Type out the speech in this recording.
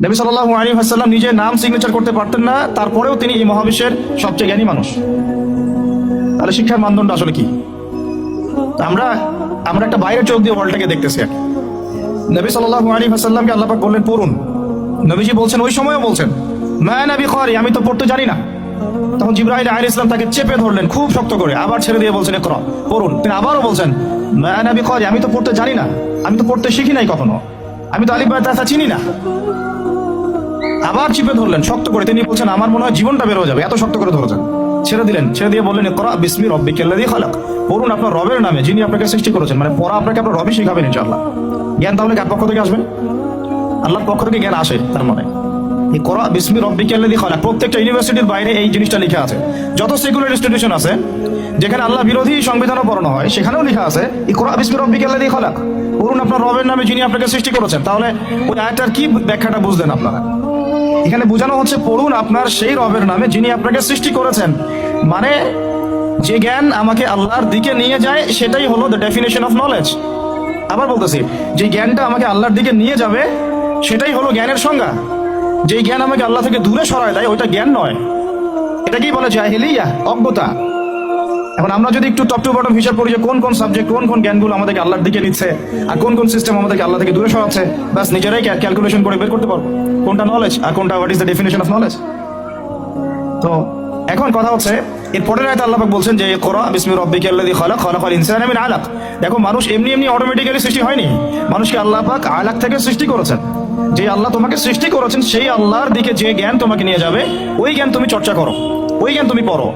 নবী সাল্লাল্লাহু আলাইহি ওয়াসাল্লাম নিজে নাম সিগনেচার করতে পারতেন না, তারপরেও তিনি এই মহাবিশ্বের সবচেয়ে জ্ঞানী মানুষ। তাহলে শিক্ষার মানদণ্ড আসলে কি? আমরা আমরা একটা বাইরের চোখ দিয়ে ওয়ার্ল্ডটাকে দেখতেছি। নবী সাল্লাল্লাহু আলাইহি ওয়াসাল্লামকে আল্লাহ পাক বললেন পড়ুন। নবীজি বলছেন, ওই সময়ও বলছেন মা নবী ক্বারি, আমি তো পড়তে জানি না। তখন জিবরাইল আলাইহিস সালাম তাকে চেপে ধরলেন খুব শক্ত করে, আবার ছেড়ে দিয়ে বলছেন ইকরা, পড়ুন। তিনি আবারও বলছেন মা নবী ক্বারি, আমি তো পড়তে জানি না, আমি তো পড়তে শিখি নাই কখনো, আমি তো আলিফ বা তা চিনি না। আবার চিপে ধরলেন শক্ত করে, তিনি বলছেন আমার মনে হয় জীবনটা বের হয়ে যাবে, এত শক্ত করে ধরেছেন। ছেড়ে দিলেন, ছেড়ে দিয়ে বললেন ইকরা বিসমি রাব্বিকাল্লাযী খালাক, পড়ুন আপনার রবের নামে যিনি আপনাকে সৃষ্টি করেছেন। মানে পড়া আপনাকে আপনার রবই শিখাবেন ইনশাআল্লাহ। জ্ঞান তাহলে কার পক্ষ থেকে আসবে? আল্লাহর পক্ষ থেকে জ্ঞান আসে। তার মানে ইকরা বিসমি রাব্বিকাল্লাযী খালাক, প্রত্যেকটা ইউনিভার্সিটির বাইরে এই জিনিসটা লেখা আছে। যত সেকুলার ইনস্টিটিউশন আছে যেখানে আল্লাহ বিরোধী সংবিধানও পড়ানো হয়, সেখানেও লেখা আছে ইকরা বিসমি রাব্বিকাল্লাযী খালাক, পড়ুন আপনার রবের নামে যিনি আপনাকে সৃষ্টি করেছেন। তাহলে ওই আয়াতটার কি ব্যাখ্যাটা বুঝলেন আপনারা? এখানে বোঝানো হচ্ছে পড়ুন আপনার সেই রবের নামে যিনি আপনাকে সৃষ্টি করেছেন। মানে যে জ্ঞান আমাকে আল্লাহর দিকে নিয়ে যায় সেটাই হলো দ্য ডেফিনেশন অফ নলেজ। আবার বলতেছি, যে জ্ঞানটা আমাকে আল্লাহর দিকে নিয়ে যাবে সেটাই হলো জ্ঞানের সংজ্ঞা। যে জ্ঞান আমাকে আল্লাহ থেকে দূরে সরায় দেয় ওইটা জ্ঞান নয়। এটাকেই বলে জাহেলিয়া, অজ্ঞতা। এখন আমরা যদি একটু টপ টু বটম হিসাব করি যে কোন কোন সাবজেক্ট, কোন কোন জ্ঞানগুলো আমাদেরকে আল্লাহর দিকে নিচ্ছে আর কোন কোন সিস্টেম আমাদেরকে আল্লাহ থেকে দূরে সরাচ্ছে, বাস নিজেরাই ক্যালকুলেশন করে বের করতে পারবো কোনটা নলেজ আর কোনটা what is the definition of knowledge. তো এখন কথা হচ্ছে, এর পরের আয়াতে আল্লাহ পাক বলছেন যে ইকরা বিসমি রাব্বিকাল্লাযী খালাক, খালাকাল ইনসানা মিন আলাক। দেখো, মানুষ এমনি এমনি অটোমেটিক্যালি সৃষ্টি হয়নি, মানুষকে আল্লাহ পাক আলাক থেকে সৃষ্টি করেছেন। যে আল্লাহ তোমাকে সৃষ্টি করেছেন সেই আল্লাহর দিকে যে জ্ঞান তোমাকে নিয়ে যাবে ওই জ্ঞান তুমি চর্চা করো, ওই জ্ঞান তুমি পড়ো।